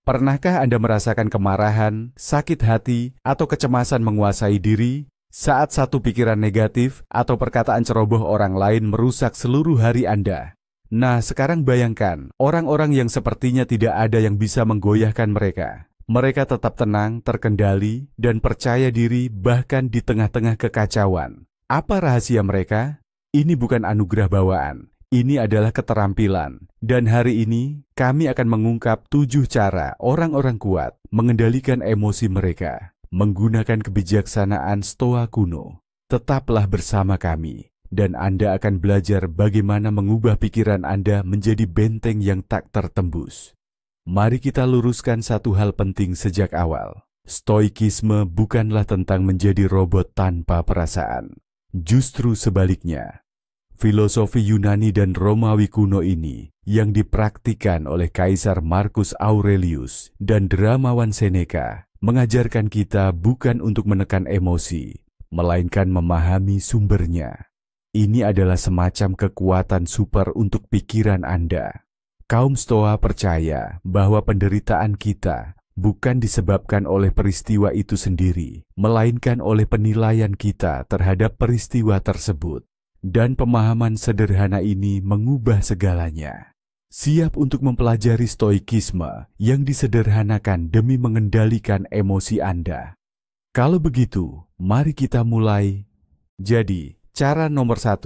Pernahkah Anda merasakan kemarahan, sakit hati, atau kecemasan menguasai diri saat satu pikiran negatif atau perkataan ceroboh orang lain merusak seluruh hari Anda? Nah, sekarang bayangkan orang-orang yang sepertinya tidak ada yang bisa menggoyahkan mereka. Mereka tetap tenang, terkendali, dan percaya diri bahkan di tengah-tengah kekacauan. Apa rahasia mereka? Ini bukan anugerah bawaan. Ini adalah keterampilan, dan hari ini kami akan mengungkap 7 cara orang-orang kuat mengendalikan emosi mereka menggunakan kebijaksanaan Stoa kuno. Tetaplah bersama kami, dan Anda akan belajar bagaimana mengubah pikiran Anda menjadi benteng yang tak tertembus. Mari kita luruskan satu hal penting sejak awal. Stoikisme bukanlah tentang menjadi robot tanpa perasaan. Justru sebaliknya. Filosofi Yunani dan Romawi kuno ini yang dipraktikkan oleh Kaisar Marcus Aurelius dan dramawan Seneca mengajarkan kita bukan untuk menekan emosi, melainkan memahami sumbernya. Ini adalah semacam kekuatan super untuk pikiran Anda. Kaum Stoa percaya bahwa penderitaan kita bukan disebabkan oleh peristiwa itu sendiri, melainkan oleh penilaian kita terhadap peristiwa tersebut. Dan pemahaman sederhana ini mengubah segalanya. Siap untuk mempelajari stoikisme yang disederhanakan demi mengendalikan emosi Anda. Kalau begitu, mari kita mulai. Jadi, cara nomor 1,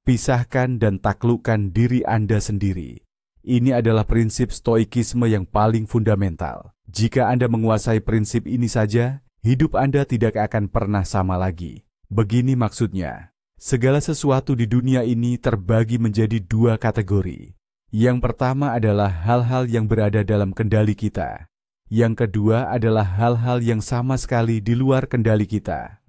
pisahkan dan taklukkan diri Anda sendiri. Ini adalah prinsip stoikisme yang paling fundamental. Jika Anda menguasai prinsip ini saja, hidup Anda tidak akan pernah sama lagi. Begini maksudnya. Segala sesuatu di dunia ini terbagi menjadi 2 kategori. Yang pertama adalah hal-hal yang berada dalam kendali kita. Yang kedua adalah hal-hal yang sama sekali di luar kendali kita.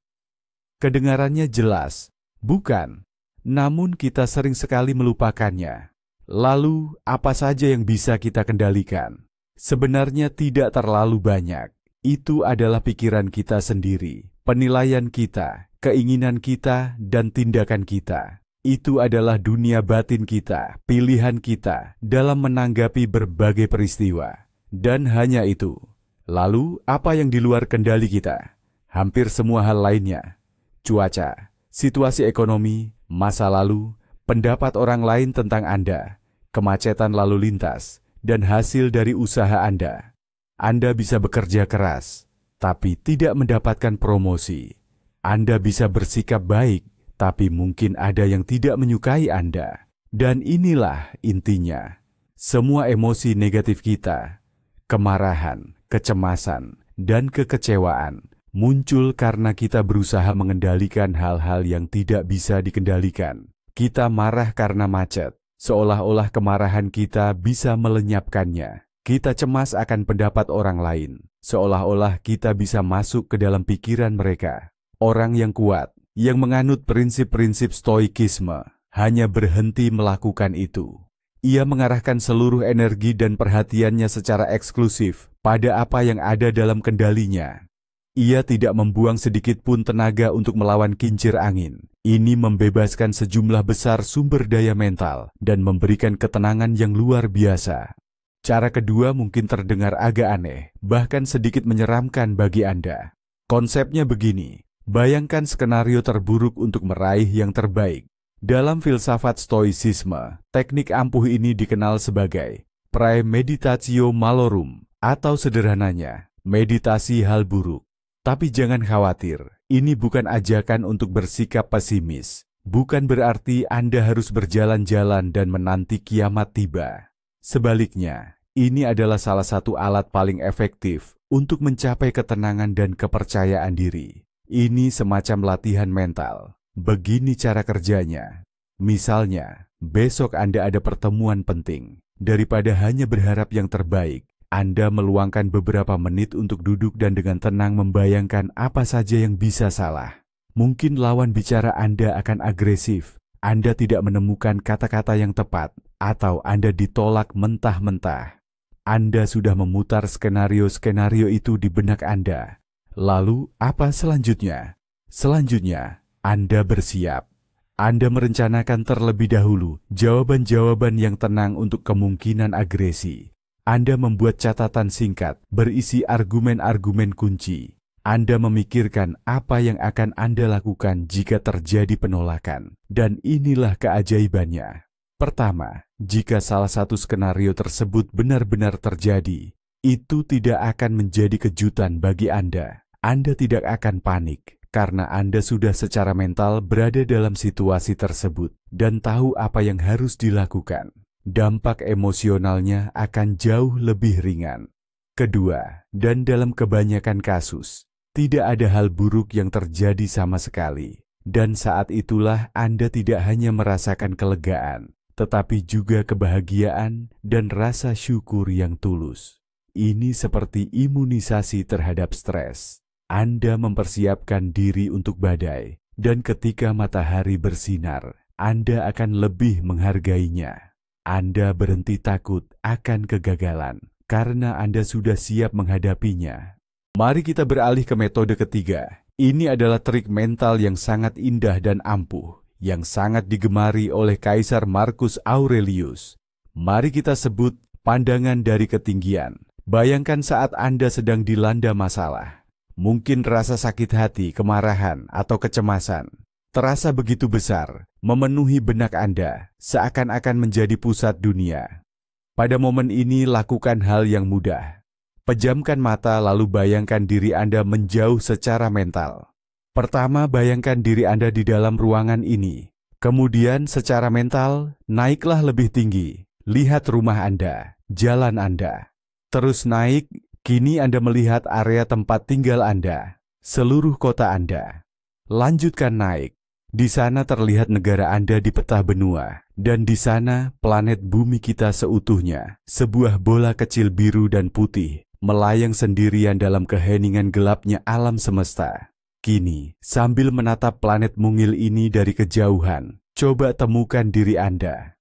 Kedengarannya jelas, bukan? Namun kita sering sekali melupakannya. Lalu, apa saja yang bisa kita kendalikan? Sebenarnya tidak terlalu banyak. Itu adalah pikiran kita sendiri, penilaian kita, keinginan kita, dan tindakan kita. Itu adalah dunia batin kita, pilihan kita dalam menanggapi berbagai peristiwa. Dan hanya itu. Lalu, apa yang di luar kendali kita? Hampir semua hal lainnya. Cuaca, situasi ekonomi, masa lalu, pendapat orang lain tentang Anda, kemacetan lalu lintas, dan hasil dari usaha Anda. Anda bisa bekerja keras, tapi tidak mendapatkan promosi. Anda bisa bersikap baik, tapi mungkin ada yang tidak menyukai Anda. Dan inilah intinya. Semua emosi negatif kita, kemarahan, kecemasan, dan kekecewaan, muncul karena kita berusaha mengendalikan hal-hal yang tidak bisa dikendalikan. Kita marah karena macet, seolah-olah kemarahan kita bisa melenyapkannya. Kita cemas akan pendapat orang lain, seolah-olah kita bisa masuk ke dalam pikiran mereka. Orang yang kuat, yang menganut prinsip-prinsip stoikisme, hanya berhenti melakukan itu. Ia mengarahkan seluruh energi dan perhatiannya secara eksklusif pada apa yang ada dalam kendalinya. Ia tidak membuang sedikit pun tenaga untuk melawan kincir angin. Ini membebaskan sejumlah besar sumber daya mental dan memberikan ketenangan yang luar biasa. Cara kedua mungkin terdengar agak aneh, bahkan sedikit menyeramkan bagi Anda. Konsepnya begini, bayangkan skenario terburuk untuk meraih yang terbaik. Dalam filsafat stoicisme, teknik ampuh ini dikenal sebagai praemeditatio malorum, atau sederhananya, meditasi hal buruk. Tapi jangan khawatir, ini bukan ajakan untuk bersikap pesimis. Bukan berarti Anda harus berjalan-jalan dan menanti kiamat tiba. Sebaliknya, ini adalah salah satu alat paling efektif untuk mencapai ketenangan dan kepercayaan diri. Ini semacam latihan mental. Begini cara kerjanya. Misalnya, besok Anda ada pertemuan penting. Daripada hanya berharap yang terbaik, Anda meluangkan beberapa menit untuk duduk dan dengan tenang membayangkan apa saja yang bisa salah. Mungkin lawan bicara Anda akan agresif, Anda tidak menemukan kata-kata yang tepat, atau Anda ditolak mentah-mentah. Anda sudah memutar skenario-skenario itu di benak Anda. Lalu, apa selanjutnya? Selanjutnya, Anda bersiap. Anda merencanakan terlebih dahulu jawaban-jawaban yang tenang untuk kemungkinan agresi. Anda membuat catatan singkat berisi argumen-argumen kunci. Anda memikirkan apa yang akan Anda lakukan jika terjadi penolakan. Dan inilah keajaibannya. Pertama, jika salah satu skenario tersebut benar-benar terjadi, itu tidak akan menjadi kejutan bagi Anda. Anda tidak akan panik, karena Anda sudah secara mental berada dalam situasi tersebut dan tahu apa yang harus dilakukan. Dampak emosionalnya akan jauh lebih ringan. Kedua, dan dalam kebanyakan kasus, tidak ada hal buruk yang terjadi sama sekali. Dan saat itulah Anda tidak hanya merasakan kelegaan, tetapi juga kebahagiaan dan rasa syukur yang tulus. Ini seperti imunisasi terhadap stres. Anda mempersiapkan diri untuk badai, dan ketika matahari bersinar, Anda akan lebih menghargainya. Anda berhenti takut akan kegagalan, karena Anda sudah siap menghadapinya. Mari kita beralih ke metode ketiga. Ini adalah trik mental yang sangat indah dan ampuh, yang sangat digemari oleh Kaisar Marcus Aurelius. Mari kita sebut pandangan dari ketinggian. Bayangkan saat Anda sedang dilanda masalah. Mungkin rasa sakit hati, kemarahan, atau kecemasan terasa begitu besar, memenuhi benak Anda, seakan-akan menjadi pusat dunia. Pada momen ini, lakukan hal yang mudah. Pejamkan mata lalu bayangkan diri Anda menjauh secara mental. Pertama, bayangkan diri Anda di dalam ruangan ini. Kemudian, secara mental, naiklah lebih tinggi. Lihat rumah Anda, jalan Anda. Terus naik, kini Anda melihat area tempat tinggal Anda, seluruh kota Anda. Lanjutkan naik. Di sana terlihat negara Anda di peta benua, dan di sana planet bumi kita seutuhnya, sebuah bola kecil biru dan putih, melayang sendirian dalam keheningan gelapnya alam semesta. Kini, sambil menatap planet mungil ini dari kejauhan, coba temukan diri Anda.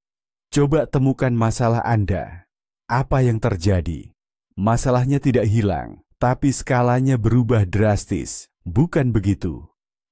Coba temukan masalah Anda. Apa yang terjadi? Masalahnya tidak hilang, tapi skalanya berubah drastis. Bukan begitu?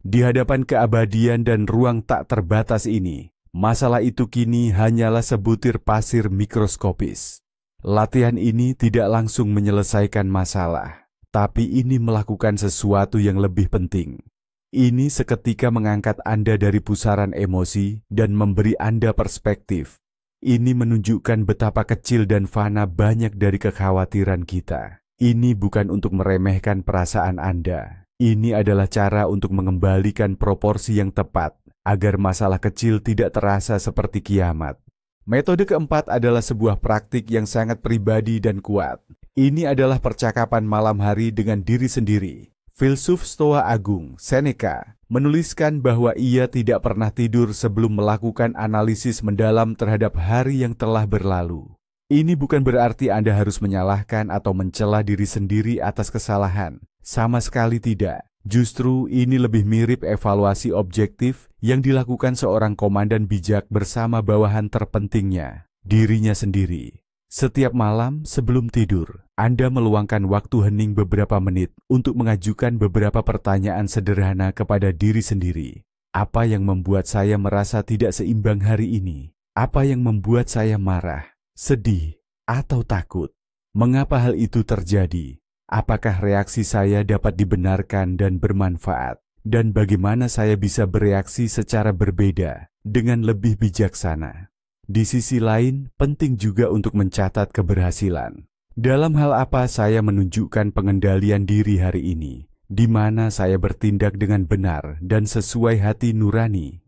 Di hadapan keabadian dan ruang tak terbatas ini, masalah itu kini hanyalah sebutir pasir mikroskopis. Latihan ini tidak langsung menyelesaikan masalah, tapi ini melakukan sesuatu yang lebih penting. Ini seketika mengangkat Anda dari pusaran emosi dan memberi Anda perspektif. Ini menunjukkan betapa kecil dan fana banyak dari kekhawatiran kita. Ini bukan untuk meremehkan perasaan Anda. Ini adalah cara untuk mengembalikan proporsi yang tepat, agar masalah kecil tidak terasa seperti kiamat. Metode keempat adalah sebuah praktik yang sangat pribadi dan kuat. Ini adalah percakapan malam hari dengan diri sendiri. Filsuf Stoa Agung, Seneca, menuliskan bahwa ia tidak pernah tidur sebelum melakukan analisis mendalam terhadap hari yang telah berlalu. Ini bukan berarti Anda harus menyalahkan atau mencela diri sendiri atas kesalahan. Sama sekali tidak. Justru ini lebih mirip evaluasi objektif yang dilakukan seorang komandan bijak bersama bawahan terpentingnya, dirinya sendiri. Setiap malam sebelum tidur, Anda meluangkan waktu hening beberapa menit untuk mengajukan beberapa pertanyaan sederhana kepada diri sendiri. Apa yang membuat saya merasa tidak seimbang hari ini? Apa yang membuat saya marah, sedih, atau takut? Mengapa hal itu terjadi? Apakah reaksi saya dapat dibenarkan dan bermanfaat? Dan bagaimana saya bisa bereaksi secara berbeda dengan lebih bijaksana? Di sisi lain, penting juga untuk mencatat keberhasilan. Dalam hal apa saya menunjukkan pengendalian diri hari ini? Di mana saya bertindak dengan benar dan sesuai hati nurani?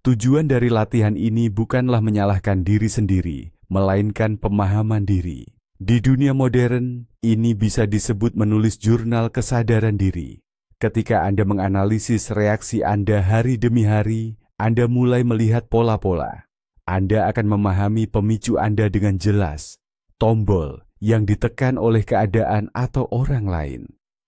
Tujuan dari latihan ini bukanlah menyalahkan diri sendiri, melainkan pemahaman diri. Di dunia modern, ini bisa disebut menulis jurnal kesadaran diri. Ketika Anda menganalisis reaksi Anda hari demi hari, Anda mulai melihat pola-pola. Anda akan memahami pemicu Anda dengan jelas, tombol yang ditekan oleh keadaan atau orang lain.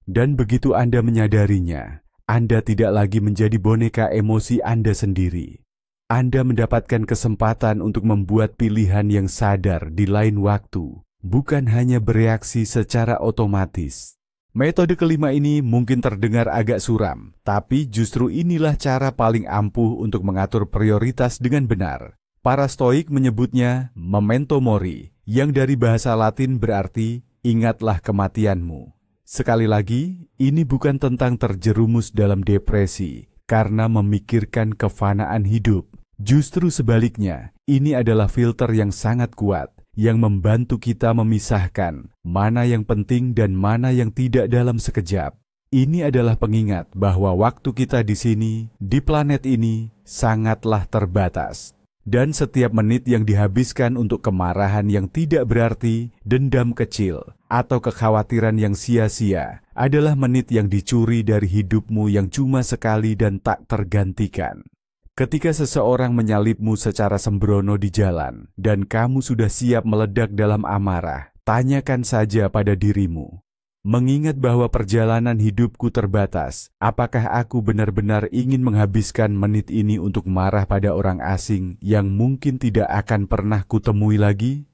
Dan begitu Anda menyadarinya, Anda tidak lagi menjadi boneka emosi Anda sendiri. Anda mendapatkan kesempatan untuk membuat pilihan yang sadar di lain waktu, bukan hanya bereaksi secara otomatis. Metode kelima ini mungkin terdengar agak suram, tapi justru inilah cara paling ampuh untuk mengatur prioritas dengan benar. Para Stoik menyebutnya memento mori, yang dari bahasa Latin berarti ingatlah kematianmu. Sekali lagi, ini bukan tentang terjerumus dalam depresi karena memikirkan kefanaan hidup. Justru sebaliknya, ini adalah filter yang sangat kuat yang membantu kita memisahkan mana yang penting dan mana yang tidak dalam sekejap. Ini adalah pengingat bahwa waktu kita di sini, di planet ini, sangatlah terbatas. Dan setiap menit yang dihabiskan untuk kemarahan yang tidak berarti, dendam kecil, atau kekhawatiran yang sia-sia adalah menit yang dicuri dari hidupmu yang cuma sekali dan tak tergantikan. Ketika seseorang menyalipmu secara sembrono di jalan dan kamu sudah siap meledak dalam amarah, tanyakan saja pada dirimu. Mengingat bahwa perjalanan hidupku terbatas, apakah aku benar-benar ingin menghabiskan menit ini untuk marah pada orang asing yang mungkin tidak akan pernah kutemui lagi?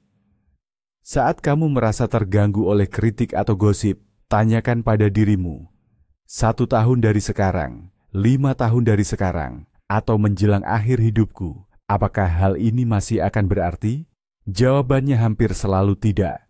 Saat kamu merasa terganggu oleh kritik atau gosip, tanyakan pada dirimu, 1 tahun dari sekarang, 5 tahun dari sekarang, atau menjelang akhir hidupku, apakah hal ini masih akan berarti? Jawabannya hampir selalu tidak.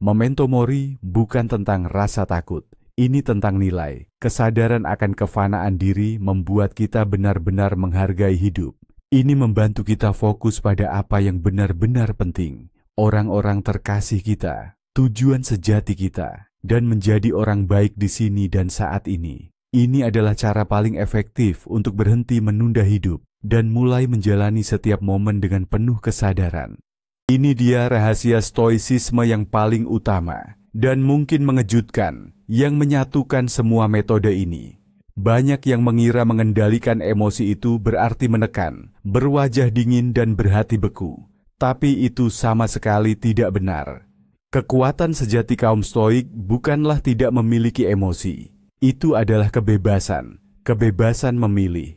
Memento mori bukan tentang rasa takut, ini tentang nilai. Kesadaran akan kefanaan diri membuat kita benar-benar menghargai hidup. Ini membantu kita fokus pada apa yang benar-benar penting, orang-orang terkasih kita, tujuan sejati kita, dan menjadi orang baik di sini dan saat ini. Ini adalah cara paling efektif untuk berhenti menunda hidup dan mulai menjalani setiap momen dengan penuh kesadaran. Ini dia rahasia stoicisme yang paling utama dan mungkin mengejutkan yang menyatukan semua metode ini. Banyak yang mengira mengendalikan emosi itu berarti menekan, berwajah dingin dan berhati beku. Tapi itu sama sekali tidak benar. Kekuatan sejati kaum Stoik bukanlah tidak memiliki emosi. Itu adalah kebebasan memilih.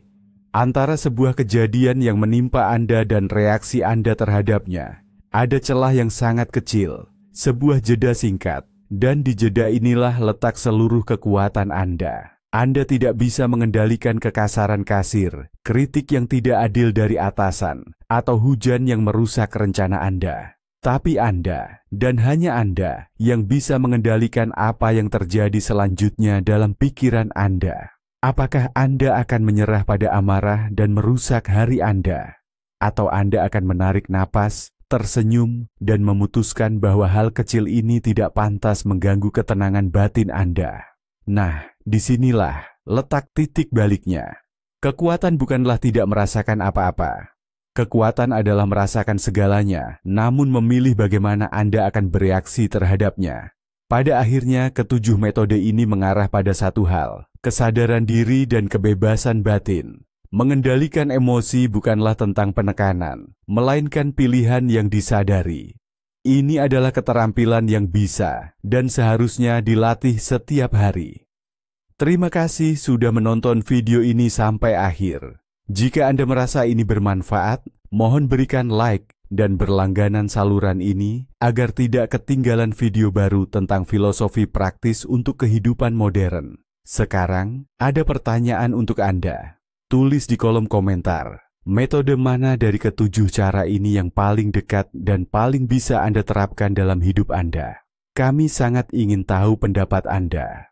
Antara sebuah kejadian yang menimpa Anda dan reaksi Anda terhadapnya, ada celah yang sangat kecil, sebuah jeda singkat, dan di jeda inilah letak seluruh kekuatan Anda. Anda tidak bisa mengendalikan kekasaran kasir, kritik yang tidak adil dari atasan, atau hujan yang merusak rencana Anda. Tapi Anda, dan hanya Anda, yang bisa mengendalikan apa yang terjadi selanjutnya dalam pikiran Anda. Apakah Anda akan menyerah pada amarah dan merusak hari Anda? Atau Anda akan menarik napas, tersenyum, dan memutuskan bahwa hal kecil ini tidak pantas mengganggu ketenangan batin Anda? Nah, disinilah letak titik baliknya. Kekuatan bukanlah tidak merasakan apa-apa. Kekuatan adalah merasakan segalanya, namun memilih bagaimana Anda akan bereaksi terhadapnya. Pada akhirnya, ketujuh metode ini mengarah pada satu hal, kesadaran diri dan kebebasan batin. Mengendalikan emosi bukanlah tentang penekanan, melainkan pilihan yang disadari. Ini adalah keterampilan yang bisa dan seharusnya dilatih setiap hari. Terima kasih sudah menonton video ini sampai akhir. Jika Anda merasa ini bermanfaat, mohon berikan like dan berlangganan saluran ini agar tidak ketinggalan video baru tentang filosofi praktis untuk kehidupan modern. Sekarang, ada pertanyaan untuk Anda. Tulis di kolom komentar, metode mana dari ketujuh cara ini yang paling dekat dan paling bisa Anda terapkan dalam hidup Anda? Kami sangat ingin tahu pendapat Anda.